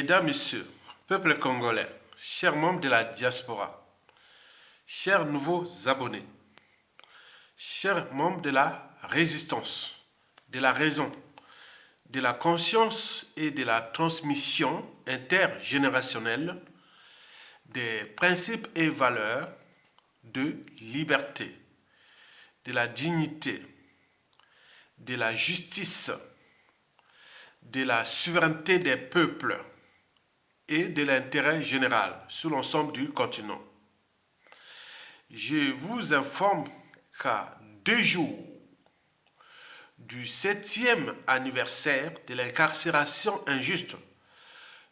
Mesdames, Messieurs, peuple congolais, chers membres de la diaspora, chers nouveaux abonnés, chers membres de la résistance, de la raison, de la conscience et de la transmission intergénérationnelle des principes et valeurs de liberté, de la dignité, de la justice, de la souveraineté des peuples et de l'intérêt général sur l'ensemble du continent. Je vous informe qu'à 2 jours du 7e anniversaire de l'incarcération injuste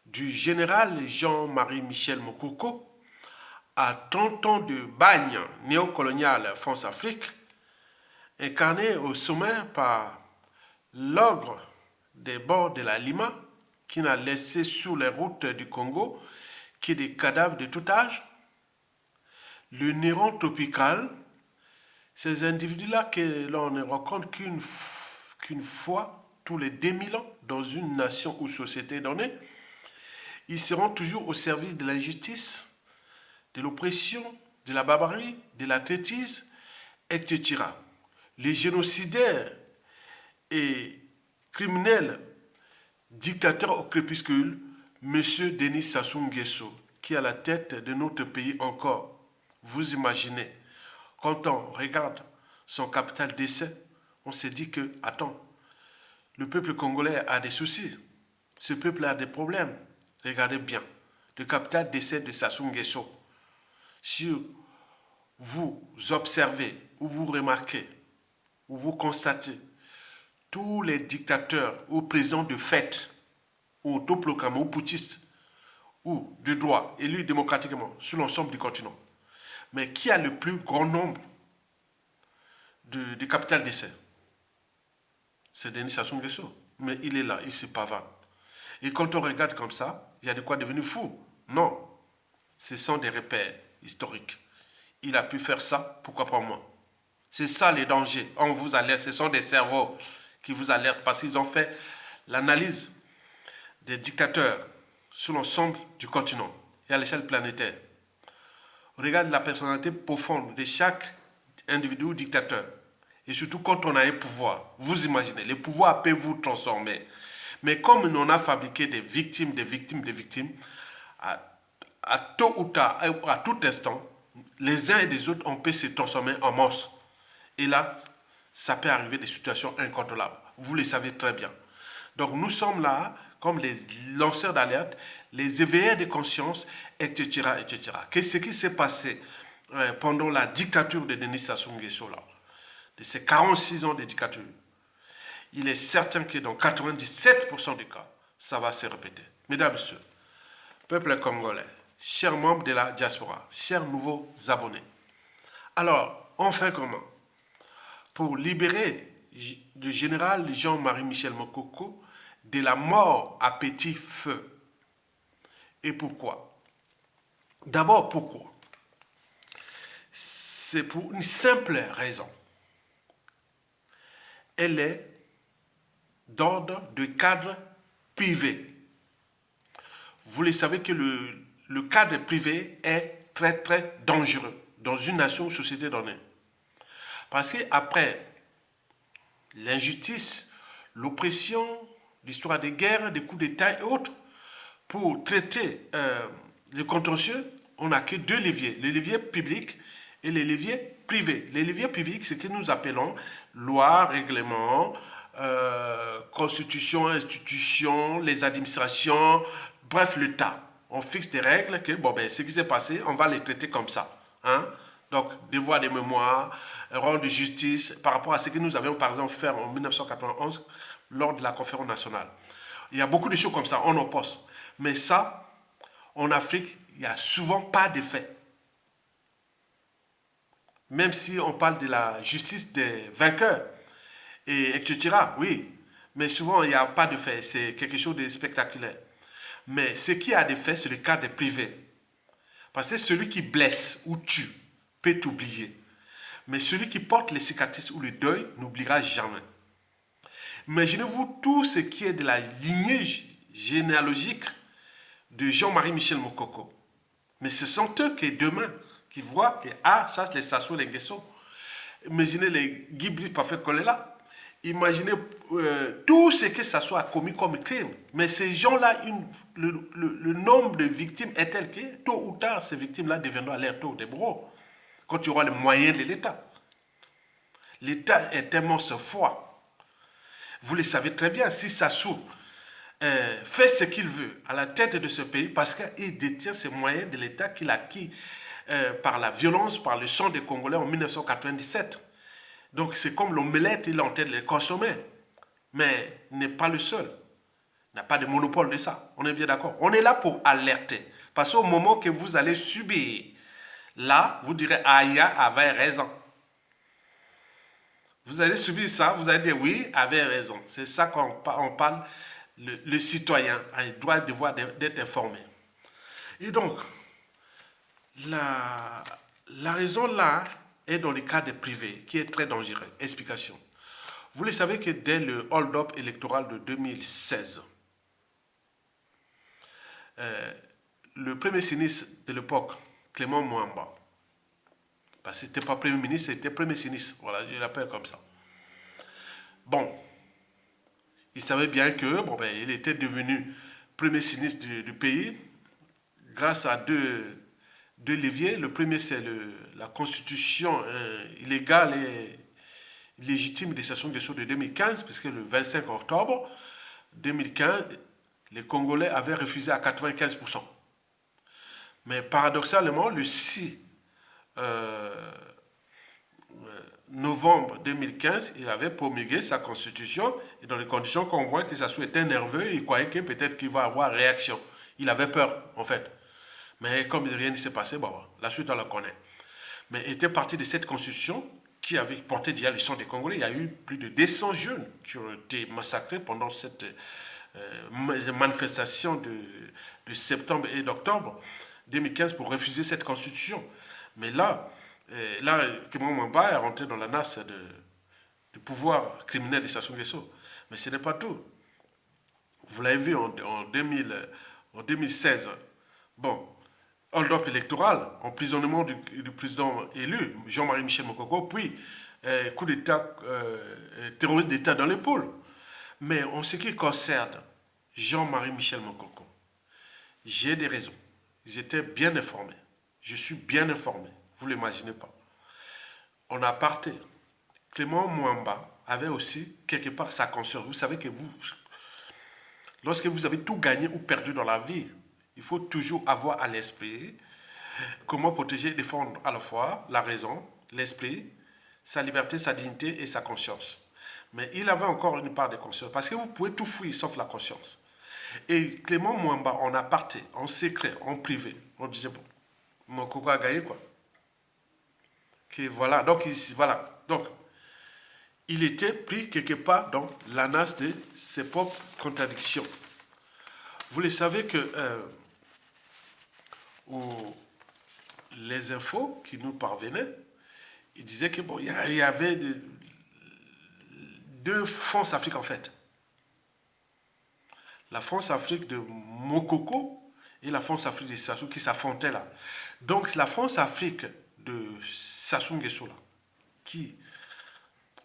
du général Jean-Marie Michel Mokoko, à 30 ans de bagne néocolonial France-Afrique, incarné au sommet par l'ogre des bords de la Lima, qui n'a laissé sur les routes du Congo que des cadavres de tout âge, le néron tropical, ces individus-là que l'on ne rencontre qu'une fois tous les 2000 ans dans une nation ou société donnée, ils seront toujours au service de l'injustice, de l'oppression, de la barbarie, de la traîtrise, etc. Les génocidaires et criminels dictateur au crépuscule, M. Denis Sassou Nguesso, qui est à la tête de notre pays encore. Vous imaginez, quand on regarde son capital décès, on se dit que, attends, le peuple congolais a des soucis, ce peuple a des problèmes. Regardez bien, le capital décès de Sassou Nguesso. Si vous observez, ou vous remarquez, ou vous constatez, tous les dictateurs ou présidents de fait, ou autoproclamés, ou putschistes, ou de droit, élus démocratiquement sur l'ensemble du continent. Mais qui a le plus grand nombre de capital d'essai? C'est Denis Sassou Nguesso. Mais il est là, il se pavane. Et quand on regarde comme ça, il y a de quoi devenir fou. Non, ce sont des repères historiques. Il a pu faire ça, pourquoi pas moi? C'est ça les dangers. On vous alerte, ce sont des cerveaux qui vous alertent parce qu'ils ont fait l'analyse des dictateurs sur l'ensemble du continent et à l'échelle planétaire. Regarde la personnalité profonde de chaque individu ou dictateur. Et surtout quand on a un pouvoir. Vous imaginez, le pouvoir peut vous transformer. Mais comme on a fabriqué des victimes, à tôt ou tard, à tout instant, les uns et les autres, on peut se transformer en monstres. Et là, ça peut arriver des situations incontrôlables. Vous le savez très bien. Donc nous sommes là comme les lanceurs d'alerte, les éveilleurs de conscience, etc., etc. Qu'est-ce qui s'est passé pendant la dictature de Denis Sassou Nguesso, là, de ces 46 ans de dictature? Il est certain que dans 97% des cas, ça va se répéter. Mesdames, Messieurs, peuple congolais, chers membres de la diaspora, chers nouveaux abonnés. Alors, on fait comment? Pour libérer le général Jean-Marie Michel Mokoko de la mort à petit feu. Et pourquoi? D'abord, pourquoi? C'est pour une simple raison. Elle est d'ordre de cadre privé. Vous le savez que le cadre privé est très très dangereux dans une nation ou société donnée. Parce qu'après l'injustice, l'oppression, l'histoire des guerres, des coups d'État et autres, pour traiter le contentieux, on n'a que 2 leviers, le levier public et le levier privé. Les leviers publics, c'est ce que nous appelons loi, règlement, constitution, institution, les administrations, bref, l'État. On fixe des règles que, bon, ben, ce qui s'est passé, on va les traiter comme ça. Hein? Donc, devoir de mémoire, rang de justice, par rapport à ce que nous avions, par exemple, fait en 1991 lors de la conférence nationale. Il y a beaucoup de choses comme ça, on en pense. Mais ça, en Afrique, il n'y a souvent pas d'effet. Même si on parle de la justice des vainqueurs, et etc., oui. Mais souvent, il n'y a pas de fait. C'est quelque chose de spectaculaire. Mais ce qui a des faits, c'est le cas des privés. Parce que celui qui blesse ou tue peut t'oublier. Mais celui qui porte les cicatrices ou le deuil n'oubliera jamais. Imaginez-vous tout ce qui est de la lignée généalogique de Jean-Marie Michel Mokoko. Mais ce sont eux qui, demain, qui voient que, ah, ça, c'est les Sassou Nguesso. Imaginez les Guibli Parfait Kolela. Imaginez tout ce que Sassou a commis comme crime. Mais ces gens-là, le nombre de victimes est tel que, tôt ou tard, ces victimes-là deviendront alerteurs des bourreaux. Quand il y aura les moyens de l'État. L'État est tellement fort. Vous le savez très bien, si Sassou fait ce qu'il veut à la tête de ce pays, parce qu'il détient ces moyens de l'État qu'il a acquis par la violence, par le sang des Congolais en 1997. Donc c'est comme l'omelette, il est en train de les consommer. Mais il n'est pas le seul. Il n'a pas de monopole de ça. On est bien d'accord. On est là pour alerter. Parce qu'au moment que vous allez subir, là, vous direz, Aya avait raison. Vous allez subir ça, vous allez dire oui, avait raison. C'est ça qu'on parle. Le citoyen a le droit d'être informé. Et donc, la raison là est dans le cadre privé, qui est très dangereux. Explication. Vous le savez que dès le hold-up électoral de 2016, le premier ministre de l'époque, Clément Mwamba, parce que c'était pas premier ministre, c'était premier ministre, voilà, je l'appelle comme ça. Bon, il savait bien que il était devenu premier ministre du pays grâce à deux leviers. Le premier, c'est la constitution illégale et illégitime des Sassou Nguesso de 2015, puisque le 25 octobre 2015, les Congolais avaient refusé à 95%. Mais paradoxalement, le 6 novembre 2015, il avait promulgué sa constitution et dans les conditions qu'on voit que Sassou était nerveux, il croyait que peut-être qu'il va avoir réaction. Il avait peur, en fait. Mais comme rien ne s'est passé, la suite on la connaît. Mais il était parti de cette constitution qui avait porté déjà le sang des Congolais. Il y a eu plus de 200 jeunes qui ont été massacrés pendant cette manifestation de septembre et d'octobre 2015 pour refuser cette constitution. Mais là, Clément Mwamba est rentré dans la nasse du pouvoir criminel de Sassou Nguesso. Mais ce n'est pas tout. Vous l'avez vu en 2016. Bon, hold-up électoral, emprisonnement du président élu, Jean-Marie Michel Mokoko, puis coup d'État, terroriste d'État dans l'épaule. Mais en ce qui concerne Jean-Marie Michel Mokoko, j'ai des raisons. Ils étaient bien informés. Je suis bien informé. Vous ne l'imaginez pas. En aparté, Clément Mwamba avait aussi quelque part sa conscience. Vous savez que lorsque vous avez tout gagné ou perdu dans la vie, il faut toujours avoir à l'esprit comment protéger et défendre à la fois la raison, l'esprit, sa liberté, sa dignité et sa conscience. Mais il avait encore une part de conscience. Parce que vous pouvez tout fuir sauf la conscience. Et Clément Mwamba, en aparté, en secret, en privé, on disait, bon, mon coco a gagné quoi. Que voilà, donc voilà. Donc, il était pris quelque part dans la nasse de ses propres contradictions. Vous le savez que les infos qui nous parvenaient, ils disaient que il y avait deux France-Afrique en fait. La France-Afrique de Mokoko et la France-Afrique de Sassou qui s'affrontaient là. Donc c'est la France-Afrique de Sassou Nguesso là qui,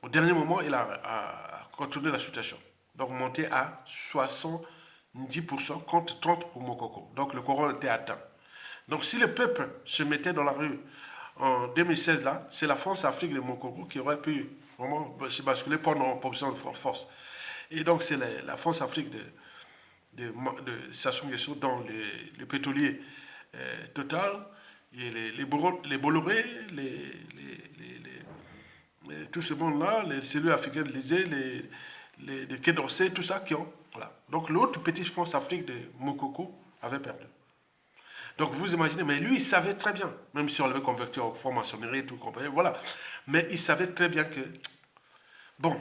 au dernier moment, il a contourné la situation. Donc monté à 70% contre 30% pour Mokoko. Donc le coron était atteint. Donc si le peuple se mettait dans la rue en 2016 là, c'est la France-Afrique de Mokoko qui aurait pu vraiment se basculer pendant position de force. Et donc c'est la France-Afrique de Sassou Nguesso dans les pétroliers Total, et les Bolloré, tout ce monde-là, les cellules africaines de l'Élysée, les Quai d'Orsay, tout ça qui ont. Voilà. Donc l'autre petite France-Afrique de Mokoko avait perdu. Donc vous imaginez, mais lui il savait très bien, même si on l'avait converti en franc-maçonnerie et tout, voilà. Mais il savait très bien que, bon,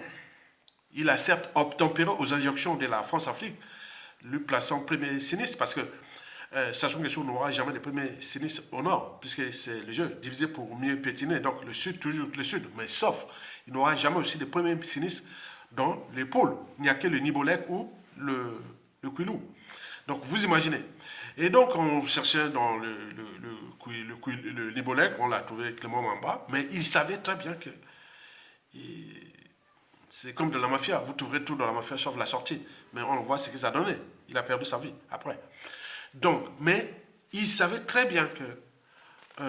il a certes obtempéré aux injonctions de la France-Afrique, lui plaçant premier sinistre, parce que Sassou Nguesso n'aura jamais de premier sinistre au nord, puisque c'est le jeu divisé pour mieux pétiner, donc le sud, toujours le sud, mais sauf, il n'aura jamais aussi de premier sinistre dans les pôles. Il n'y a que le Nibolek ou le Kwilu. Donc, vous imaginez. Et donc, on cherchait dans le Libolec, on l'a trouvé Clément Mamba, mais il savait très bien que c'est comme de la mafia. Vous trouverez tout dans la mafia sauf la sortie. Mais on voit ce que ça a donné. Il a perdu sa vie après. Donc, mais il savait très bien que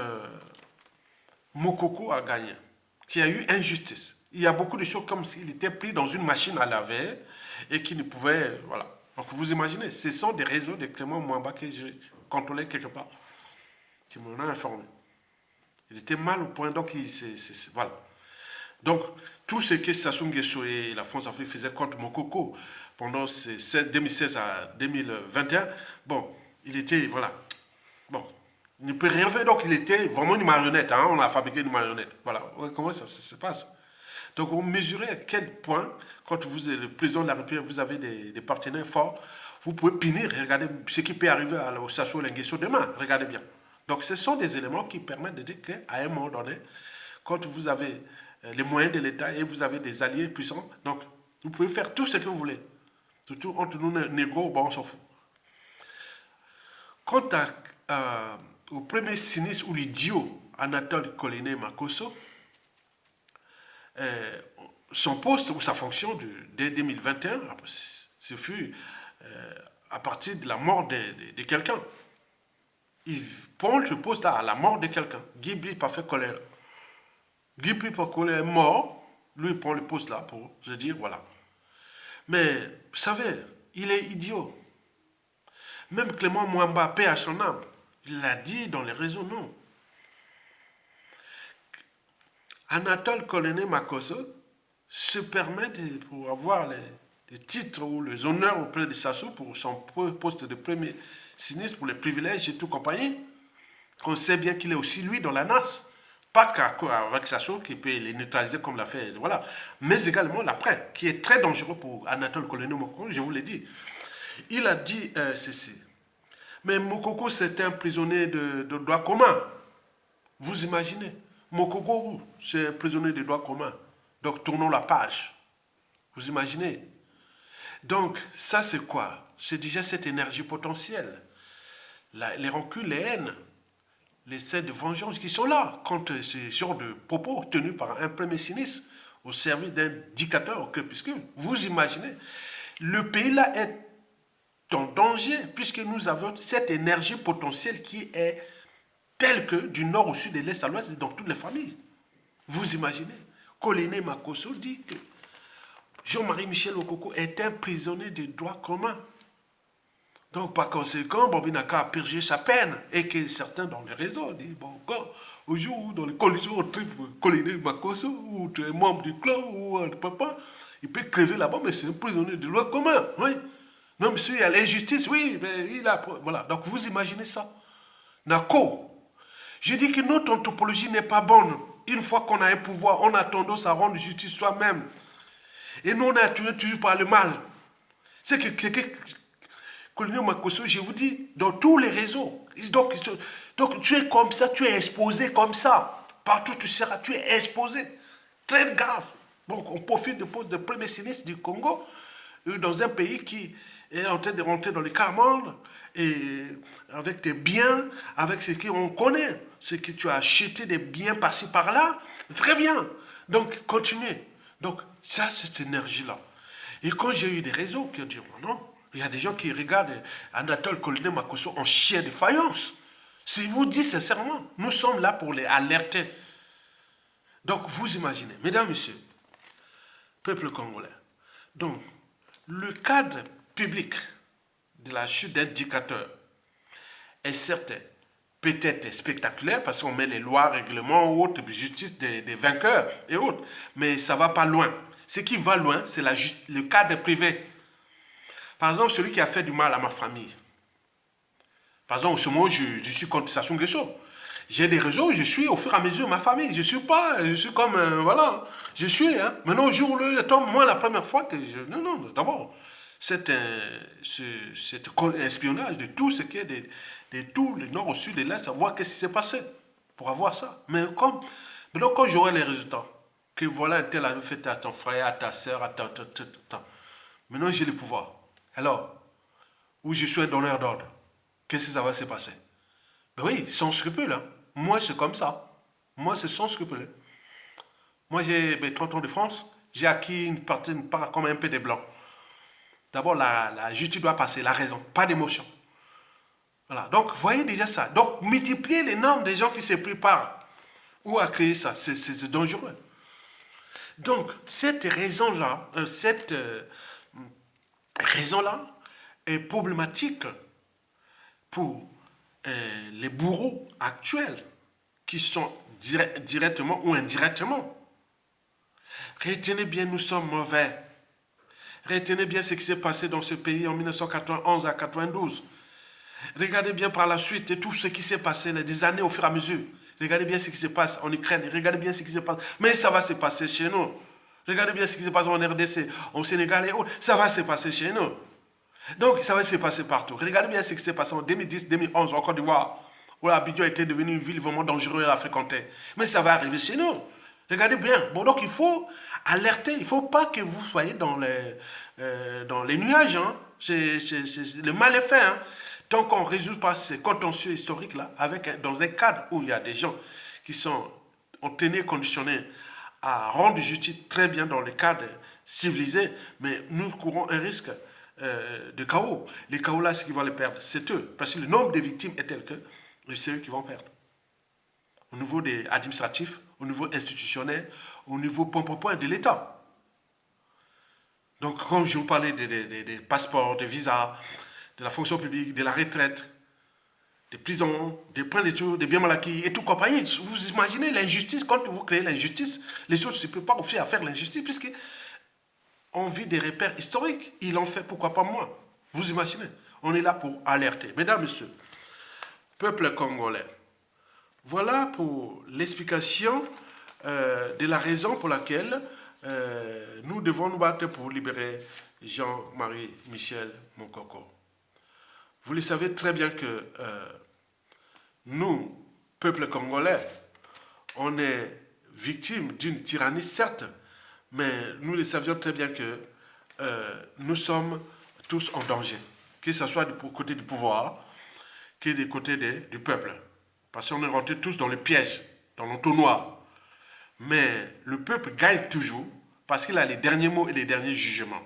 Mokoko a gagné, qu'il y a eu injustice. Il y a beaucoup de choses comme s'il était pris dans une machine à laver et qu'il ne pouvait... Voilà. Donc vous imaginez, ce sont des réseaux de Clément Mwamba que j'ai contrôlé quelque part, qui m'en a informé. Il était mal au point, donc voilà. Donc, tout ce que Sassou Nguesso et la France Afrique faisaient contre Mokoko pendant ces 2016 à 2021, bon, il était, voilà, bon, il ne peut rien faire, donc il était vraiment une marionnette, hein, on a fabriqué une marionnette. Voilà, comment ça se passe? Donc, vous mesurez à quel point, quand vous êtes le président de la République, vous avez des partenaires forts, vous pouvez punir, regardez ce qui peut arriver au Sassou Nguesso demain, regardez bien. Donc, ce sont des éléments qui permettent de dire qu'à un moment donné, quand vous avez les moyens de l'État et vous avez des alliés puissants, donc vous pouvez faire tout ce que vous voulez. Surtout entre nous, négros, bon, on s'en fout. Quant au premier sinistre ou l'idiot Anatole Kolené Makosso, son poste ou sa fonction dès 2021, ce fut à partir de la mort de quelqu'un. Il prend ce poste à la mort de quelqu'un. Guy Parfait Colère. Guy Colère est mort, lui il prend le poste là pour se dire voilà. Mais vous savez, il est idiot. Même Clément Mwamba, paix à son âme, il l'a dit dans les réseaux, non. Anatole Kolené Makosso se permet pour avoir les titres ou les honneurs auprès de Sassou pour son poste de premier sinistre, pour les privilèges et tout compagnie, qu'on sait bien qu'il est aussi lui dans la NAS. Pas qu'avec Sassou qui peut les neutraliser comme l'a fait, voilà. Mais également l'après, qui est très dangereux pour Anatole Kolené Makosso, je vous l'ai dit. Il a dit ceci. Mais Mokoko, c'est un prisonnier de droit commun. Vous imaginez, Mokoko, c'est un prisonnier de droit commun. Donc, tournons la page. Vous imaginez. Donc, ça, c'est quoi? C'est déjà cette énergie potentielle. Les rancunes, les haines, les scènes de vengeance qui sont là contre ce genre de propos tenus par un premier sinistre au service d'un dictateur. Puisque vous imaginez, le pays là est en danger puisque nous avons cette énergie potentielle qui est telle que du nord au sud, de l'est à l'ouest, dans toutes les familles. Vous imaginez, Kolené Makosso dit que Jean-Marie Michel Okoko est un prisonnier de droit commun. Donc, par conséquent, Bobinaka a purgé sa peine et que certains dans les réseaux disent bon, au jour où dans les collisions entre Kolené Makosso, ou tu es membre du clan, ou un papa, il peut crever là-bas, mais c'est un prisonnier de droit commun. Oui. Non, monsieur, il y a l'injustice, oui, mais il a. Voilà. Donc, vous imaginez ça. Nako. Je dis que notre anthropologie n'est pas bonne. Une fois qu'on a un pouvoir, on a tendance à rendre justice soi-même. Et nous, on est attiré toujours par le mal. C'est que Kolené Makosso, je vous dis, dans tous les réseaux. Donc, tu es comme ça, tu es exposé comme ça. Partout où tu seras, tu es exposé. Très grave. Donc, on profite de poste de premier sinistre du Congo, dans un pays qui est en train de rentrer dans les carmondes, et avec tes biens, avec ce qu'on connaît, ce que tu as acheté des biens par-ci par-là, très bien. Donc, continuez. Donc, ça, c'est cette énergie-là. Et quand j'ai eu des réseaux qui ont dit, non, il y a des gens qui regardent Anatole Kolené Makosso en chien de faïence. Si vous dites sincèrement, nous sommes là pour les alerter. Donc, vous imaginez, mesdames, messieurs, peuple congolais. Donc, le cadre public de la chute d'un dictateur est certain, peut-être spectaculaire, parce qu'on met les lois, règlements, autres, justice des vainqueurs et autres, mais ça ne va pas loin. Ce qui va loin, c'est le cadre privé. Par exemple, celui qui a fait du mal à ma famille. Par exemple, en ce moment, je suis contre Sassou Nguesso. J'ai des réseaux, je suis au fur et à mesure ma famille. Je suis pas, je suis comme, voilà, je suis. Hein. Maintenant, au jour où le tombe, moi, la première fois que je... Non, d'abord, c'est espionnage de tout ce qui est de tout le nord au sud et l'est, savoir qu'est-ce qui s'est passé pour avoir ça. Mais maintenant, quand j'aurai les résultats, que voilà un tel a fait à ton frère, à ta soeur, à ta... Maintenant, j'ai le pouvoir. Alors, ou je suis un donneur d'ordre, qu'est-ce que ça va se passer? Ben oui, sans scrupule. Hein. Moi, c'est comme ça. Moi, c'est sans scrupule. Moi, j'ai 30 ans de France, j'ai acquis une part comme un peu des blancs. D'abord, la justice doit passer, la raison, pas d'émotion. Voilà. Donc, voyez déjà ça. Donc, multiplier les normes des gens qui se préparent ou à créer ça, c'est dangereux. Donc, cette raison-là, est problématique pour les bourreaux actuels qui sont directement ou indirectement. Retenez bien, nous sommes mauvais. Retenez bien ce qui s'est passé dans ce pays en 1991 à 92. Regardez bien par la suite et tout ce qui s'est passé des années au fur et à mesure. Regardez bien ce qui se passe en Ukraine. Regardez bien ce qui se passe. Mais ça va se passer chez nous. Regardez bien ce qui se passe en RDC, au Sénégal et autres. Ça va se passer chez nous. Donc, ça va se passer partout. Regardez bien ce qui s'est passé en 2010, 2011 en Côte d'Ivoire, où Abidjan était devenue une ville vraiment dangereuse à fréquenter. Mais ça va arriver chez nous. Regardez bien. Bon, donc il faut alerter. Il ne faut pas que vous soyez dans les nuages. Hein. Le mal est fait. Hein. Tant qu'on ne résout pas ces contentieux historiques-là, dans un cadre où il y a des gens qui sont en tenue conditionnés à rendre justice très bien dans le cadre civilisé, mais nous courons un risque de chaos. Les chaos là, ce qui va les perdre, c'est eux. Parce que le nombre de victimes est tel que c'est eux qui vont perdre. Au niveau des administratifs, au niveau institutionnel, au niveau point de l'État. Donc, comme je vous parlais des passeports, des visas, de la fonction publique, de la retraite, des prisons, des points d'études, des biens mal acquis et tout compagnie. Vous imaginez l'injustice, quand vous créez l'injustice, les autres ne se préparent aussi à faire l'injustice, puisqu'on vit des repères historiques. Ils l'ont fait, pourquoi pas moi? Vous imaginez? On est là pour alerter. Mesdames, Messieurs, peuple congolais, voilà pour l'explication de la raison pour laquelle nous devons nous battre pour libérer Jean-Marie Michel Mokoko. Vous le savez très bien que nous, peuple congolais, on est victime d'une tyrannie, certes, mais nous le savions très bien que nous sommes tous en danger, que ce soit du côté du pouvoir, que du côté du peuple. Parce qu'on est rentrés tous dans le piège, dans l'entonnoir. Mais le peuple gagne toujours parce qu'il a les derniers mots et les derniers jugements.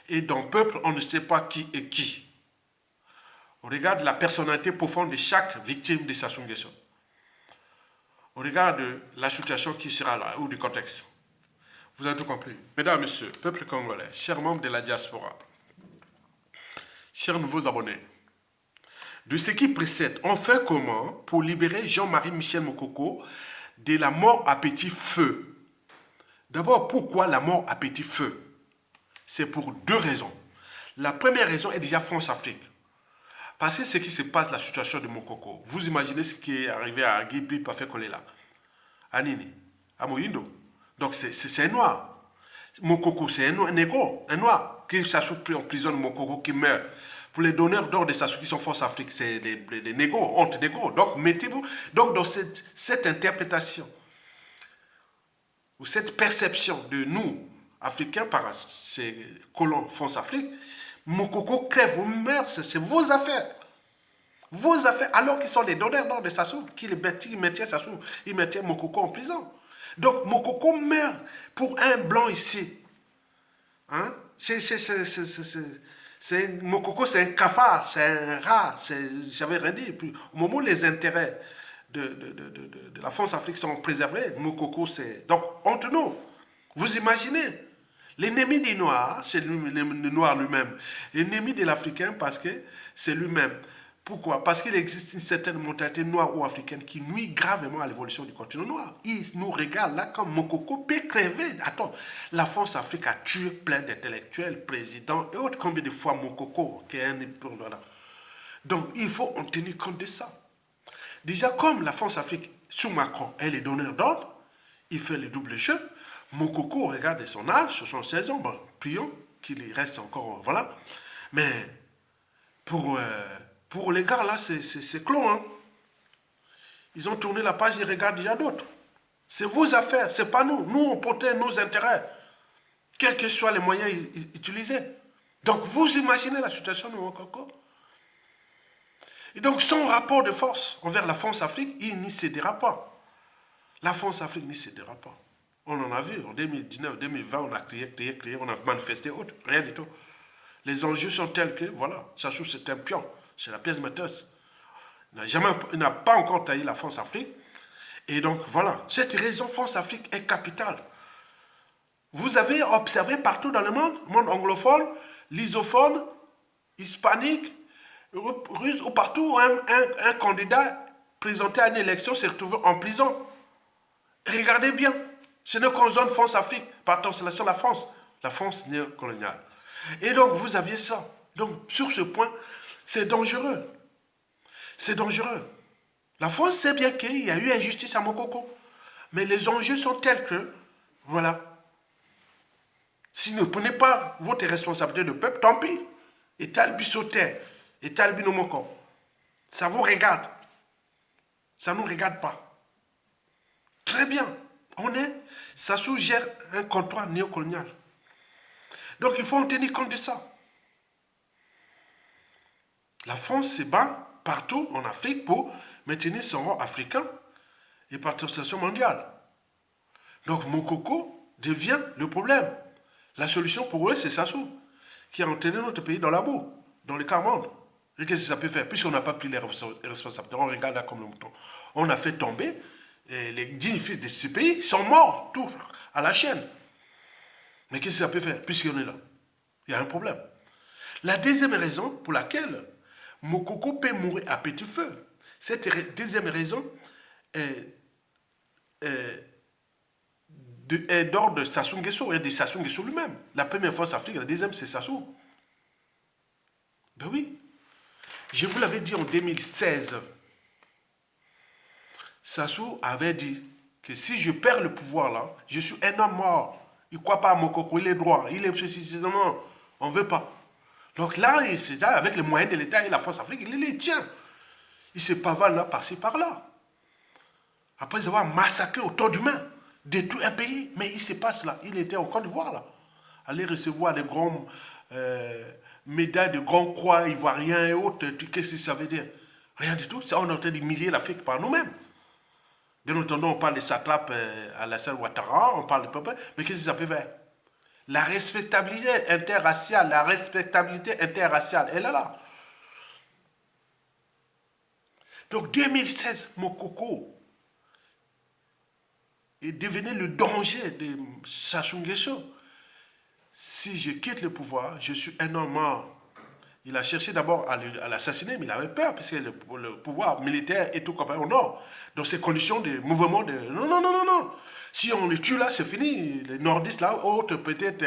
Et dans le peuple, on ne sait pas qui est qui. On regarde la personnalité profonde de chaque victime de Sassou Nguesso. On regarde la situation qui sera là, ou du contexte. Vous avez tout compris. Mesdames, Messieurs, peuple congolais, chers membres de la diaspora, chers nouveaux abonnés, de ce qui précède, on fait comment pour libérer Jean-Marie Michel Mokoko de la mort à petit feu? D'abord, pourquoi la mort à petit feu? C'est pour deux raisons. La première raison est déjà France-Afrique. Parce que ce qui se passe, la situation de Mokoko, vous imaginez ce qui est arrivé à Gibi Pafé-Kolela, à Nini, à Moyindo. Donc c'est un noir. Mokoko, c'est un négro, un noir. Qui Sassou en prison, Mokoko qui meurt. Pour les donneurs d'ordre de Sassou qui sont force Afrique, c'est les négros, honte négros. Donc mettez-vous dans cette interprétation, ou cette perception de nous, Africains, par ces colons force Afrique, Mokoko crève ou meurt, c'est vos affaires. Vos affaires, alors qu'ils sont les donneurs d'ordre de Sassou, qui mettaient Sassou, ils mettaient Mokoko en prison. Donc Mokoko meurt pour un blanc ici. Hein? Mokoko, c'est un cafard, c'est un rat, j'avais rien dit. Puis, au moment où les intérêts de la France-Afrique sont préservés, Mokoko, c'est... Donc, entre nous, vous imaginez, l'ennemi des Noirs, c'est le Noir lui-même. L'ennemi de l'Africain, parce que c'est lui-même. Pourquoi? Parce qu'il existe une certaine mentalité noire ou africaine qui nuit gravement à l'évolution du continent noir. Il nous regarde là comme Mokoko peut crever. Attends, la France-Afrique a tué plein d'intellectuels, présidents et autres. Combien de fois Mokoko, qui est un époux, voilà. Donc il faut en tenir compte de ça. Déjà, comme la France-Afrique, sous Macron, elle est donneur d'ordre, il fait le double jeu. Mokoko, regarde son âge, 76 ans, bon, prions qu'il reste encore, voilà. Mais pour les gars, là, c'est clos. Hein. Ils ont tourné la page, ils regardent déjà d'autres. C'est vos affaires, c'est pas nous. Nous, on protège nos intérêts, quels que soient les moyens utilisés. Donc, vous imaginez la situation de Mokoko. Et donc son rapport de force envers la France-Afrique, il n'y cédera pas. La France-Afrique n'y cédera pas. On en a vu en 2019, 2020, on a crié, on a manifesté autre, rien du tout. Les enjeux sont tels que, voilà, Sassou c'est un pion, c'est la pièce maîtresse. Il n'a pas encore taillé la France-Afrique. Et donc voilà, cette raison France-Afrique est capitale. Vous avez observé partout dans le monde anglophone, lysophone, hispanique, russe, ou partout, un candidat présenté à une élection s'est retrouvé en prison. Regardez bien, ce n'est qu'en zone France-Afrique, par constellation la France néocoloniale. Et donc, vous aviez ça. Donc, sur ce point, c'est dangereux. C'est dangereux. La France sait bien qu'il y a eu injustice à Mokoko. Mais les enjeux sont tels que, voilà, si vous ne prenez pas votre responsabilité de peuple, tant pis. Et Talbi Sauter, et Talbi Nomoko. Ça vous regarde. Ça ne nous regarde pas. Très bien. Ça suggère un comptoir néocolonial. Donc il faut en tenir compte de ça. La France se bat partout en Afrique pour maintenir son rang africain et par l'Organisation mondiale. Donc Mokoko devient le problème. La solution pour eux, c'est Sassou, qui a entraîné notre pays dans la boue, dans le quart monde. Et qu'est-ce que ça peut faire? Puisqu'on n'a pas pris les responsabilités, on regarde là comme le mouton. On a fait tomber, et les dignes fils de ce pays sont morts, tous, à la chaîne. Mais qu'est-ce que ça peut faire, puisqu'on est là? Il y a un problème. La deuxième raison pour laquelle Mokoko peut mourir à petit feu, cette deuxième raison est d'ordre de Sassou Nguesso, et de Sassou Nguesso lui-même. La première fois, c'est Afrique, la deuxième, c'est Sassou. Ben oui. Je vous l'avais dit en 2016. Sassou avait dit que si je perds le pouvoir là, je suis un homme mort. Il ne croit pas à Mokoko, il est droit, il est ceci, non, on ne veut pas. Donc là, avec les moyens de l'État et la force africaine, il les tient. Il se pavane là, par-ci, par-là. Après avoir massacré autant d'humains, détruit un pays, mais il se passe là. Il était en Côte d'Ivoire là. Aller recevoir des grands médailles de grands croix ivoiriens et autres. Qu'est-ce que ça veut dire? Rien du tout. Ça, on est en train d'humilier l'Afrique par nous-mêmes. Bien entendu, on parle des satrapes à la salle Ouattara, on parle de peuple, mais qu'est-ce que ça peut faire? La respectabilité interraciale, elle est là. Donc 2016, Mokoko est devenu le danger de Sassou Nguesso. Si je quitte le pouvoir, je suis un homme mort. Il a cherché d'abord à l'assassiner, mais il avait peur, parce que le pouvoir militaire est tout comme au nord. Dans ces conditions de mouvement de... Non. Si on le tue là, c'est fini. Les nordistes là, autres peut-être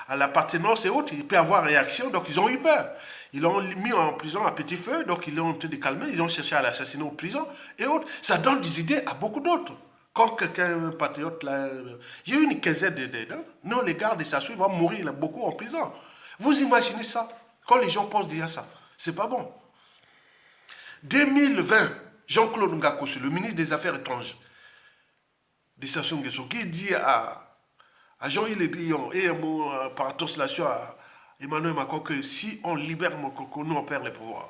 à la partie nord, c'est autre, il peut y avoir réaction, donc ils ont eu peur. Ils l'ont mis en prison à petit feu, donc ils l'ont tenté de calmer, ils ont cherché à l'assassiner en prison, et autres. Ça donne des idées à beaucoup d'autres. Quand quelqu'un, un patriote là, j'ai eu une quinzaine non, les gars de Sassou, ils vont mourir là, beaucoup en prison. Vous imaginez ça? Quand les gens pensent déjà ça, c'est pas bon. 2020, Jean-Claude Ngakoso, le ministre des Affaires étrangères de Sassou Nguesso, qui dit à Jean-Yves Le Drian et par translation à Emmanuel Macron que si on libère Mokoko, nous on perd le pouvoir.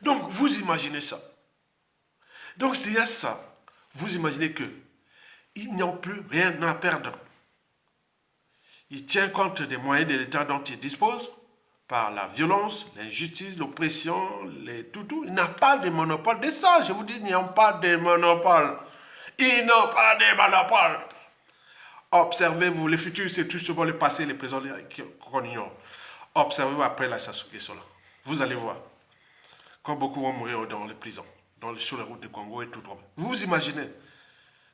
Donc vous imaginez ça. Donc s'il y a ça, vous imaginez que ils n'ont plus rien à perdre. Il tient compte des moyens de l'État dont il dispose, par la violence, l'injustice, l'oppression, tout. Il n'a pas de monopole de ça. Je vous dis, ils n'ont pas de monopole. Ils n'ont pas de monopole. Observez-vous, le futur, c'est tout simplement le passé, les présents qu'on ignore. Observez-vous après la Sassou Nguesso là. Vous allez voir. Quand beaucoup vont mourir dans les prisons, sur les routes du Congo et tout. Vous imaginez.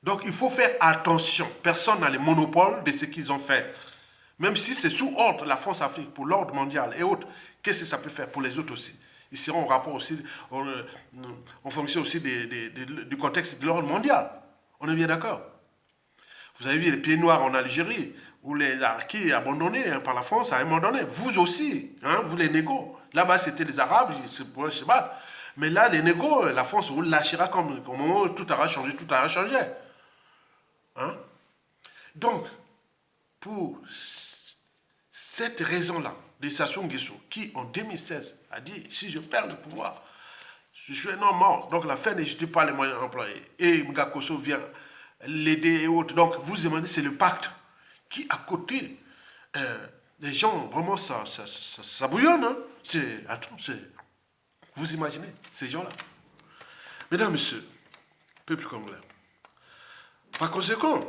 Donc, il faut faire attention. Personne n'a le monopole de ce qu'ils ont fait. Même si c'est sous ordre la France-Afrique, pour l'ordre mondial et autres, qu'est-ce que ça peut faire pour les autres aussi? Ils seront en rapport aussi, en fonction aussi du contexte de l'ordre mondial. On est bien d'accord? Vous avez vu les pieds noirs en Algérie, où les Harkis abandonnés par la France à un moment donné. Vous aussi, hein, vous les négos. Là-bas, c'était les Arabes, je sais pas. Mais là, les négos, la France vous lâchera comme au moment où tout aura changé, Hein? Donc, pour cette raison-là, de Sassou Nguesso, qui en 2016 a dit, si je perds le pouvoir, Je suis un homme mort. Donc la fin ne justifie pas les moyens employés. Et Mgakoso vient l'aider et autres. Donc vous demandez, c'est le pacte qui, à côté, les gens, vraiment, ça bouillonne. Hein? Attends, vous imaginez, ces gens-là. Mesdames, Messieurs, peuple congolais. Par conséquent,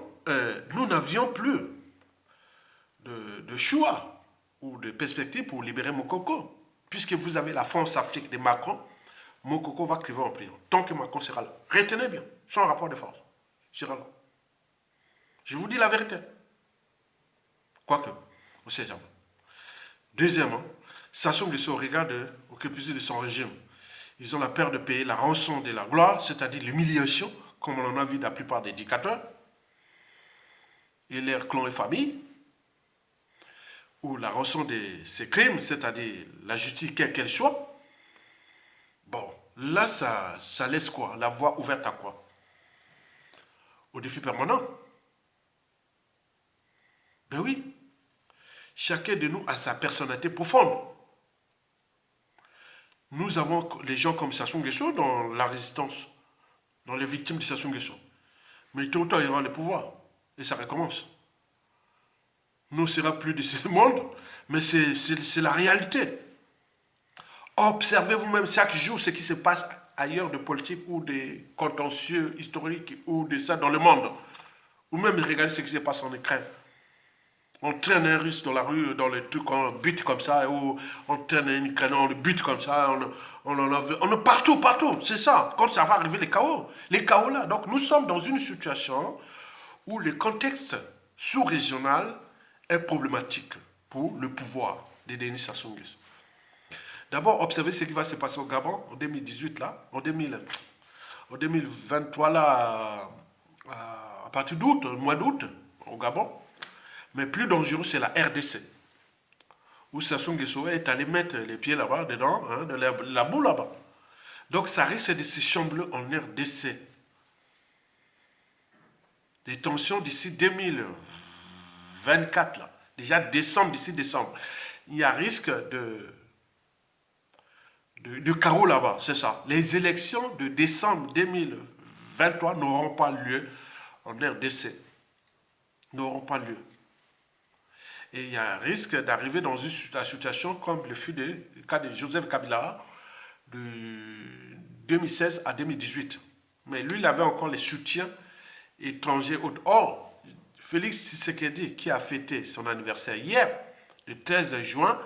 nous n'avions plus de choix ou de perspective pour libérer Mokoko. Puisque vous avez la France-Afrique de Macron, Mokoko va crever en prison. Tant que Macron sera là. Retenez bien, son rapport de force sera là. Je vous dis la vérité. Quoique, on ne sait jamais. Deuxièmement, Sassou Nguesso regarde au crépuscule de son régime. Ils ont la peur de payer la rançon de la gloire, c'est-à-dire l'humiliation, comme on en a vu dans la plupart des dictateurs, et leurs clans et familles, ou la rançon de ces crimes, c'est-à-dire la justice quelle qu'elle soit. Bon, là, ça laisse quoi? La voie ouverte à quoi? Au défi permanent. Ben oui, chacun de nous a sa personnalité profonde. Nous avons les gens comme Sassou Nguesso dans la résistance, dans les victimes de Sassou Nguesso. Mais tôt ou tard, il y aura le pouvoir. Et ça recommence. Nous ne serons plus de ce monde, mais c'est la réalité. Observez vous-même chaque jour ce qui se passe ailleurs de politique ou de contentieux historiques ou de ça dans le monde. Ou même regardez ce qui se passe en Ukraine. On traîne un russe dans la rue, dans les trucs, on bute comme ça, ou on traîne un Ukrainien, on le bute comme ça, on est partout, c'est ça. Quand ça va arriver, les chaos là. Donc nous sommes dans une situation où le contexte sous-régional est problématique pour le pouvoir de Denis Sassou Nguesso. D'abord, observez ce qui va se passer au Gabon en 2018 là, en 2023 là, à partir d'août, mois d'août, au Gabon. Mais plus dangereux, c'est la RDC, où Sassou Nguesso est allé mettre les pieds là-bas, dedans, hein, de la boue là-bas. Donc ça risque de se chambrer en RDC. Des tensions d'ici 2024, là. Déjà d'ici décembre. Il y a risque de chaos là-bas, c'est ça. Les élections de décembre 2023 n'auront pas lieu en RDC. N'auront pas lieu. Et il y a un risque d'arriver dans une situation comme le fut le cas de Joseph Kabila de 2016 à 2018. Mais lui, il avait encore les soutiens étrangers. Or, Félix Tshisekedi, qui a fêté son anniversaire hier, le 13 juin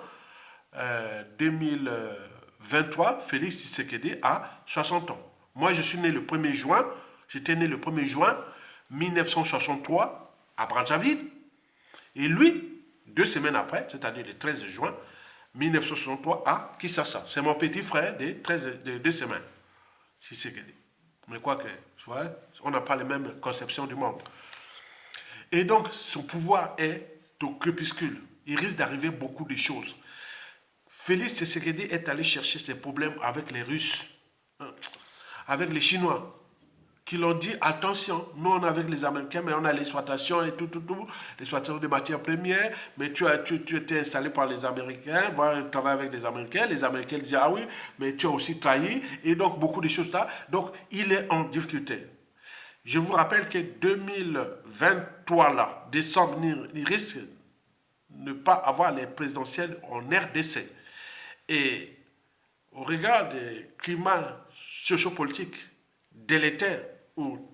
2023, Félix Tshisekedi a 60 ans. Moi, je suis né le 1er juin, j'étais né le 1er juin 1963 à Brazzaville. Et lui, 2 semaines après, c'est-à-dire le 13 juin 1963 à Kinshasa. C'est mon petit frère de 2 semaines. Mais quoi que, on n'a pas les mêmes conceptions du monde. Et donc, son pouvoir est au crépuscule. Il risque d'arriver beaucoup de choses. Félix Tshisekedi est allé chercher ses problèmes avec les Russes, avec les Chinois, qui l'ont dit, attention, nous on est avec les Américains, mais on a l'exploitation et tout, l'exploitation de matières premières, mais tu étais installé par les Américains, voilà, tu travailles avec les Américains disent, ah oui, mais tu as aussi trahi, et donc beaucoup de choses là, donc il est en difficulté. Je vous rappelle que 2023 là, décembre, il risque de ne pas avoir les présidentielles en RDC. Et au regard des climats sociopolitiques délétères, où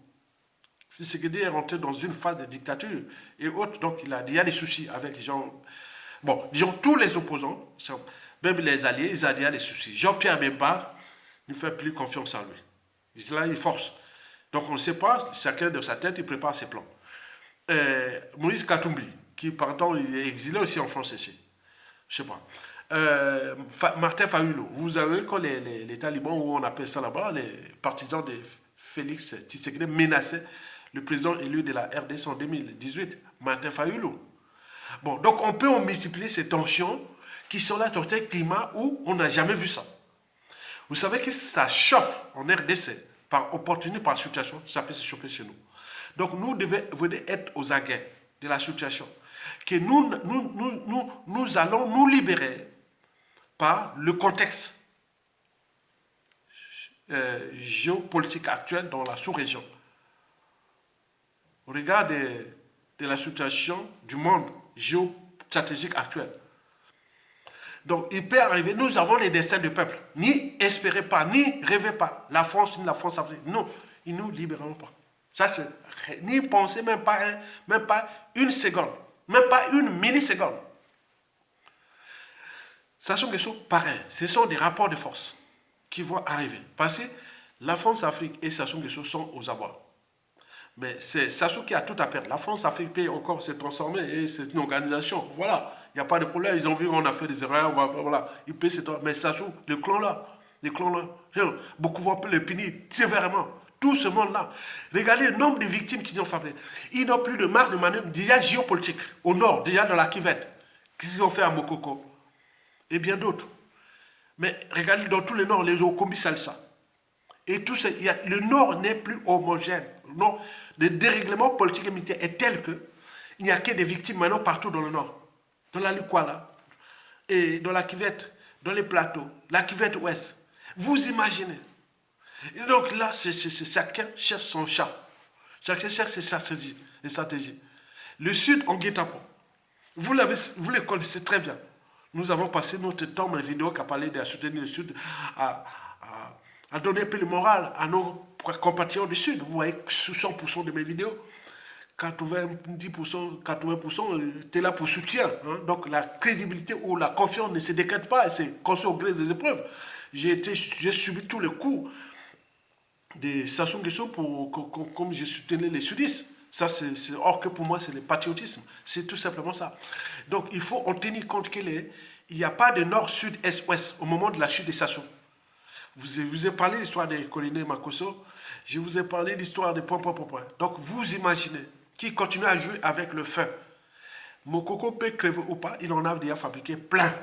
Tshisekedi est rentré dans une phase de dictature et autres, donc il y a des soucis avec les gens. Bon, disons tous les opposants, même les alliés, il y a des soucis. Jean-Pierre Bemba ne fait plus confiance en lui. Là, il force. Donc on ne sait pas, chacun de sa tête, il prépare ses plans. Moïse Katumbi, qui pardon, il est exilé aussi en France ici. Je ne sais pas. Martin Fayulu, vous avez quand les talibans, où on appelle ça là-bas, les partisans de Félix Tshisekedi menaçaient le président élu de la RDC en 2018, Martin Fayulu. Bon, donc on peut en multiplier ces tensions qui sont là dans un climat où on n'a jamais vu ça. Vous savez que ça chauffe en RDC, par opportunité, par situation, ça peut se chauffer chez nous. Donc nous devons être aux aguets de la situation. Que nous allons nous libérer par le contexte géopolitique actuelle dans la sous-région. Au regard de la situation du monde géostratégique actuel. Donc, il peut arriver, nous avons les destins du peuple. Ni espérez pas, ni rêvez pas. La France, ni la France africaine. Non, ils ne nous libéreront pas. Ça, c'est, ni pensez même pas une seconde, même pas une milliseconde. Ça sont des choses pareilles. Ce sont des rapports de force qui vont arriver. Parce que la France-Afrique et Sassou Nguesso sont aux abois. Mais c'est Sassou qui a tout à perdre. La France-Afrique peut encore se transformer et c'est une organisation. Voilà, il n'y a pas de problème. Ils ont vu qu'on a fait des erreurs. Voilà, il peut se transformer. Mais Sassou, le clan là, beaucoup vont le punir sévèrement. Tout ce monde-là. Regardez le nombre de victimes qu'ils ont fabriquées. Ils n'ont plus de marge de manœuvre déjà géopolitique. Au nord, déjà dans la Kivette. Qu'est-ce qu'ils ont fait à Mokoko? Et bien d'autres. Mais regardez dans tous les nord, les Okombi Salsa. Et tout ça, le nord n'est plus homogène. Non, le dérèglement politique et militaire est tel que il n'y a que des victimes maintenant partout dans le nord. Dans la Lukwala, et dans la Kivette, dans les plateaux, la Kivette ouest. Vous imaginez. Et donc là, chacun cherche son chat. Chacun cherche ses stratégies. Le sud en guet-apens. Vous les connaissez très bien. Nous avons passé notre temps, ma vidéo qui a parlé de soutenir le sud, à donner un peu de morale à nos compatriotes du sud. Vous voyez, sous 100% de mes vidéos, 90%, 80%, tu es là pour soutien. Hein? Donc la crédibilité ou la confiance ne se décrète pas, c'est construit au gré des épreuves. J'ai subi tous les coups de Sassou Nguesso comme je soutenais les sudistes. Ça, or que pour moi, c'est le patriotisme. C'est tout simplement ça. Donc, il faut en tenir compte qu'il n'y a pas de nord, sud, est, ouest au moment de la chute de Sassou. Je vous ai parlé de l'histoire de Colonel Makosso. Je vous ai parlé de l'histoire de point. Donc, vous imaginez qui continue à jouer avec le feu. Mokoko peut crever ou pas, il en a déjà fabriqué plein.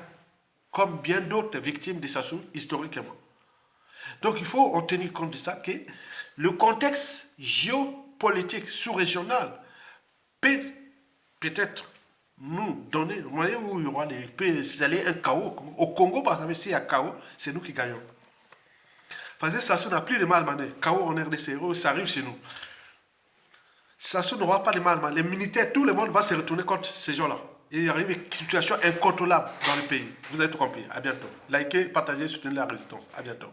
Comme bien d'autres victimes de Sassou, historiquement. Donc, il faut en tenir compte de ça, que le contexte géopolitique sous-régional peut-être nous donner un moyen où il y aura un chaos. Au Congo, par exemple, s'il y a chaos, c'est nous qui gagnons. Parce que Sassou n'a plus de mal à chaos en RDC, ça arrive chez nous. Sassou n'aura pas de mal à les militaires, tout le monde va se retourner contre ces gens-là. Il arrive une situation incontrôlable dans le pays. Vous avez tout compris. À bientôt. Likez, partagez, soutenez la résistance. À bientôt.